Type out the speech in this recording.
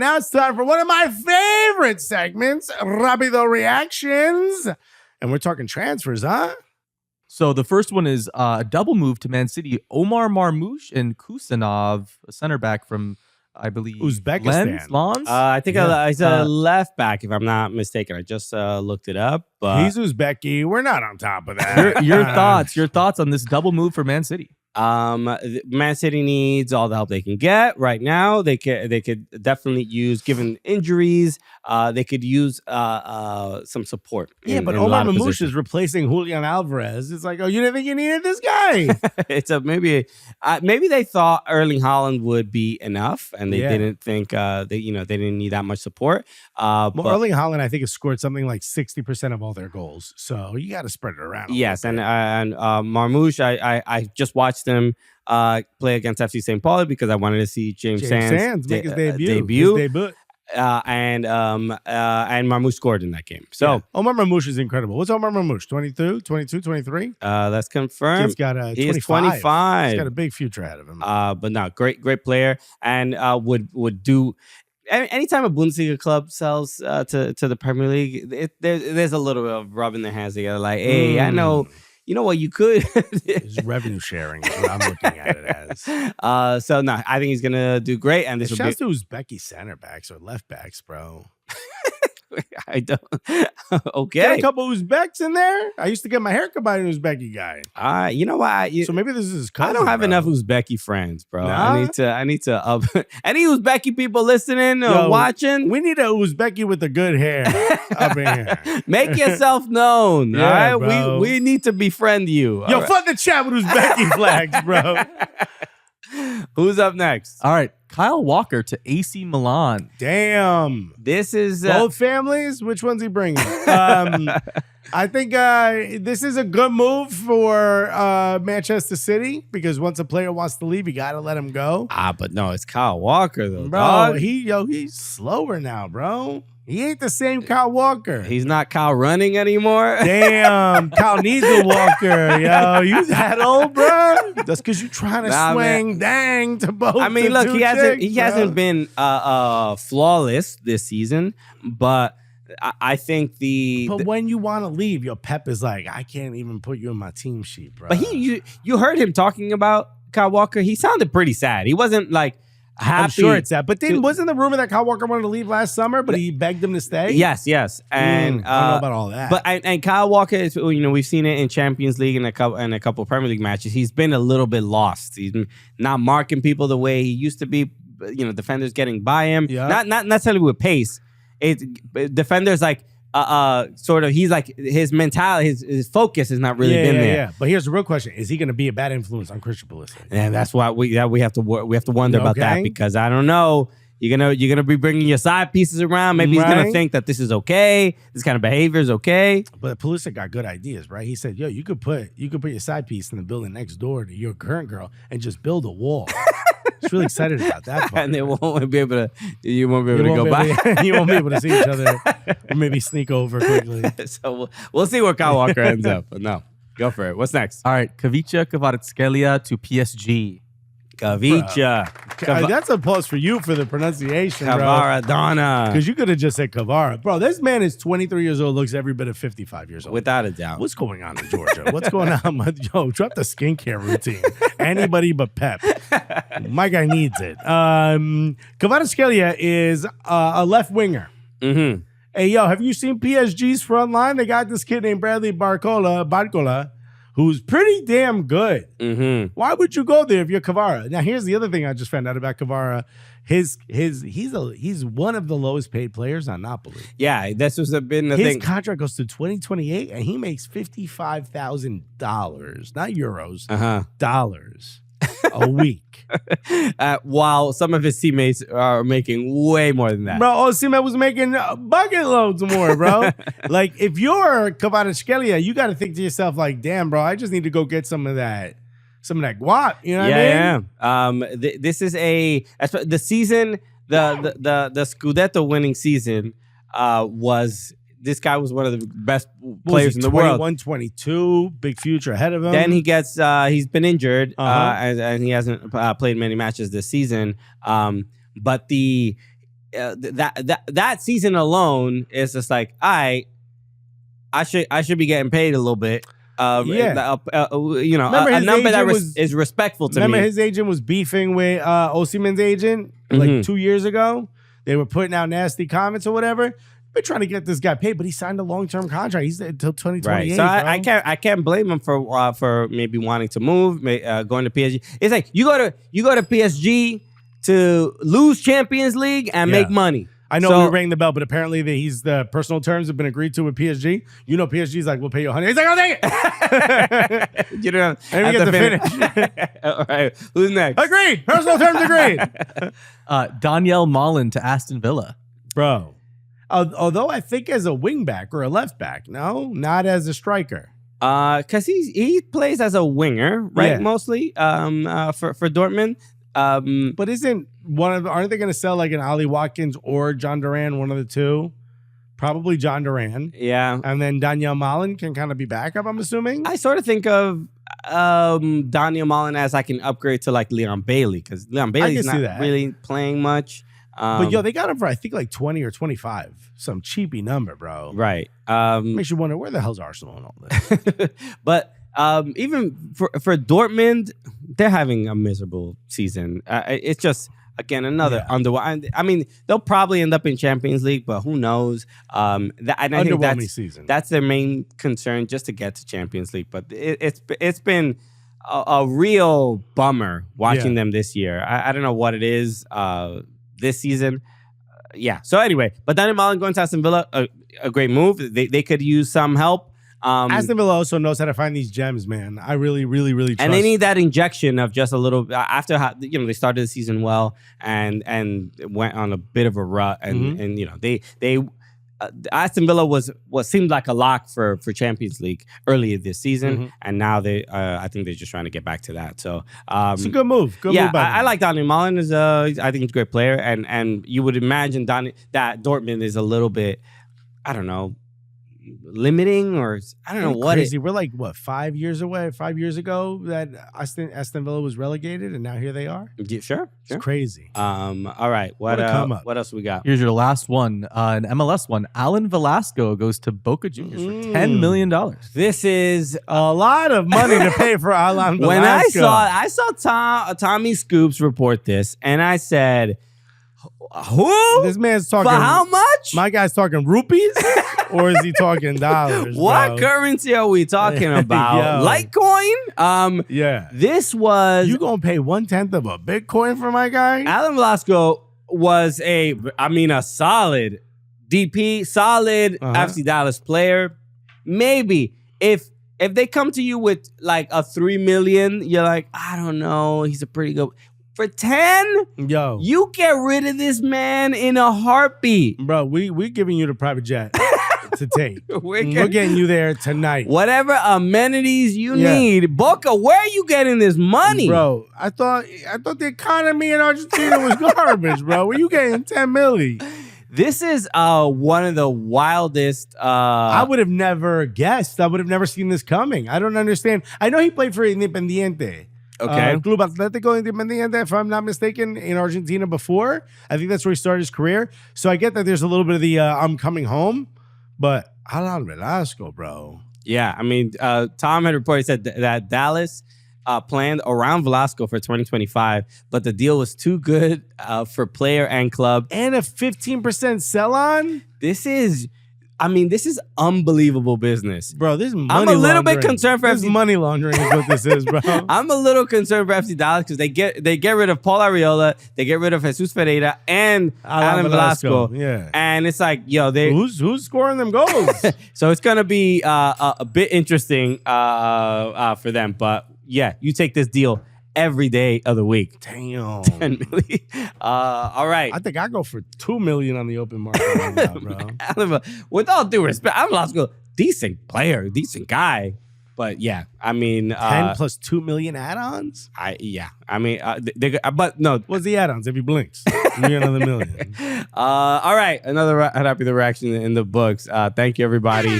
Now it's time for one of my favorite segments, Rápido Reactions. And we're talking transfers, huh? So the first one is a double move to Man City. Omar Marmoush and Kusanov, a center back from, I believe, Uzbekistan. Lens? I think he's a left back, if I'm not mistaken. I just looked it up. But he's Uzbeki. We're not on top of that. Your thoughts on this double move for Man City? Man City needs all the help they can get right now. They could definitely use, given injuries, they could use some support. Yeah, but Omar Marmoush is replacing Julian Alvarez. It's like, oh, you didn't think you needed this guy? It's maybe they thought Erling Haaland would be enough, and they didn't think they didn't need that much support. Well, Erling Haaland, I think, has scored something like 60% of all their goals, so you got to spread it around. Yes, and Marmoush, I just watched him play against FC St. Pauli because I wanted to see James Sands make his debut. And Marmoush scored in that game. So Omar Marmoush is incredible. What's Omar Marmoush? 22, 23? Let's confirm. He's got 25. 25. He's got a big future ahead of him. But no, great player, and would do. Anytime a Bundesliga club sells to the Premier League, there's a little bit of rubbing their hands together. Like, hey, I know. You know what? You could. It's revenue sharing is what I'm looking at it as. So, no, I think he's going to do great. And this shouts to Uzbeki center backs or left backs, bro. I don't. Okay. Got a couple Uzbeks in there. I used to get my haircut by an Uzbeki guy. You know what? So maybe this is his cousin. I don't have bro. enough Uzbeki friends, bro. Nah? I need to up. Any Uzbeki people listening or watching? We need a Uzbeki with the good hair up in here. Make yourself known. Yeah, all right, bro. we need to befriend you. Yo, fuck the chat with Uzbeki flags, bro. Who's up next? All right, Kyle Walker to AC Milan. Damn. This is both families. Which one's he bringing? I think this is a good move for Manchester City because once a player wants to leave, you got to let him go. But no, it's Kyle Walker though, bro. Dog. He's slower now, bro. He ain't the same Kyle Walker. He's not Kyle running anymore. Damn, Kyle needs a walker. Yo, you that old, bro? That's because you're trying to swing dang to both. I mean, look, he hasn't been flawless this season, but I think But when you want to leave, your Pep is like, I can't even put you in my team sheet, bro. But you heard him talking about Kyle Walker. He sounded pretty sad. He wasn't like happy. I'm sure it's that. But then wasn't the rumor that Kyle Walker wanted to leave last summer, but he begged him to stay? Yes. And I don't know about all that. But and Kyle Walker is, we've seen it in Champions League and a couple of Premier League matches. He's been a little bit lost. He's not marking people the way he used to be. Defenders getting by him. Yeah. Not necessarily with pace. Defenders like sort of, he's like, his mentality, his focus has not really been there. Yeah. But here's the real question: is he going to be a bad influence on Christian Pulisic? And that's why we have to wonder about that, because I don't know. You're gonna be bringing your side pieces around. Maybe he's gonna think that this is okay. This kind of behavior is okay. But Pulisic got good ideas, right? He said, "Yo, you could put your side piece in the building next door to your current girl and just build a wall." He's really excited about that part. And they won't be able to. You won't be able to go by. You won't be able to see each other, or maybe sneak over quickly. So we'll see where Kyle Walker ends up. But no, go for it. What's next? All right, Khvicha Kvaratskhelia to PSG. Khvicha. That's a plus for you for the pronunciation, Kvaradona. Because you could have just said Kvara. Bro, this man is 23 years old, looks every bit of 55 years old. Without a doubt. What's going on in Georgia? What's going on? Yo, drop the skincare routine. Anybody but Pep. My guy needs it. Kvaratskhelia is a left winger. Mm-hmm. Hey, yo, have you seen PSG's front line? They got this kid named Bradley Barcola, who's pretty damn good. Mm-hmm. Why would you go there if you're Kvara? Now, here's the other thing I just found out about Kvara. He's one of the lowest paid players on Napoli. Yeah, this was been the thing. His contract goes to 2028, and he makes $55,000, not euros, dollars a week. While some of his teammates are making way more than that. Bro, Osimhen was making bucket loads more, bro. Like, if you're Kvaratskhelia, you got to think to yourself, like, damn, bro, I just need to go get some of that guap. You know what I mean? Yeah. This is the season, the Scudetto winning season was. This guy was one of the best players in the world. 21-22, big future ahead of him. Then he gets, he's been injured, and he hasn't played many matches this season. But that season alone is just like, I should be getting paid a little bit. A number that is respectful to me. Remember his agent was beefing with Osimhen's agent like 2 years ago? They were putting out nasty comments or whatever. Been trying to get this guy paid, but he signed a long-term contract. He's there until 2028. Right. So I can't blame him for maybe wanting to move, going to PSG. It's like you go to PSG to lose Champions League and make money. I know we rang the bell, but apparently the personal terms have been agreed to with PSG. You know, PSG's like, we'll pay you 100. He's like, I'll take it. You know, I didn't get to finish. All right, who's next? Agreed. Personal terms agreed. Donyell Malen to Aston Villa, bro. Although I think as a wing back or a left back, no, not as a striker. Because he plays as a winger, right? Yeah. Mostly, for Dortmund. But aren't they going to sell like an Ollie Watkins or John Duran, one of the two? Probably John Duran. Yeah. And then Donyell Malen can kind of be backup, I'm assuming. I sort of think of Donyell Malen as like an upgrade to like Leon Bailey, because Leon Bailey's not really playing much. But they got him for I think like 20 or 25, some cheapy number, bro. Right. Makes you wonder where the hell's Arsenal and all this. But even for Dortmund, they're having a miserable season. It's just again another underwhelming. I mean, they'll probably end up in Champions League, but who knows? I think season. That's their main concern, just to get to Champions League. But it's been a real bummer watching them this year. I don't know what it is. This season. So anyway, but Donyell Malen going to Aston Villa, a great move. They could use some help. Aston Villa also knows how to find these gems, man. I really, really, really trust. And they need that injection of just a little, after they started the season well and went on a bit of a rut, and they Aston Villa seemed like a lock for Champions League earlier this season, and now I think they're just trying to get back to that. So it's a good move. Good move. I like Donyell Malen. I think he's a great player, and you would imagine that Dortmund is a little bit, I don't know, limiting, or I don't know what. Crazy. We're like 5 years away. 5 years ago that Aston Villa was relegated, and now here they are. Yeah, sure. It's crazy. All right. What else we got? Here's your last one, an MLS one. Alan Velasco goes to Boca Juniors for $10 million. This is a lot of money to pay for Alan Velasco. When I saw Tommy Scoops report this, and I said, who? This man's talking. For how much? My guy's talking rupees, or is he talking dollars? What currency are we talking about? Litecoin? Yeah. This was. You gonna pay 1/10 of a Bitcoin for my guy? Alan Velasco was a solid DP, solid FC Dallas player. Maybe if they come to you with like a $3 million, you're like, I don't know, he's a pretty good. For 10, you get rid of this man in a heartbeat. Bro, we giving you the private jet to take. We're getting you there tonight. Whatever amenities you need. Boca, where are you getting this money? Bro, I thought the economy in Argentina was garbage, bro. Where you getting 10 million? This is one of the wildest. I would have never guessed. I would have never seen this coming. I don't understand. I know he played for Independiente. Okay. Club Atlético Independiente, if I'm not mistaken, in Argentina before. I think that's where he started his career. So I get that there's a little bit of the I'm coming home, but Alan Velasco, bro. Yeah, I mean, Tom had reported, said that Dallas planned around Velasco for 2025, but the deal was too good for player and club. And a 15% sell-on? This is unbelievable business. Bro, this is money I'm a little bit concerned for this FC. Money laundering is what this is, bro. I'm a little concerned for FC Dallas because they get rid of Paul Arriola, they get rid of Jesus Ferreira and Alan Velasco. Yeah. And it's like, who's scoring them goals? So it's gonna be a bit interesting for them. But yeah, you take this deal every day of the week. Damn. 10 million. All right. I think I go for 2 million on the open market right now, bro. With all due respect, I'm Velasco, decent player, decent guy. But yeah, I mean, 10 plus 2 million add-ons? But no. What's the add-ons if he blinks? You get another million. All right, another Rápido Reaction in the books. Thank you, everybody.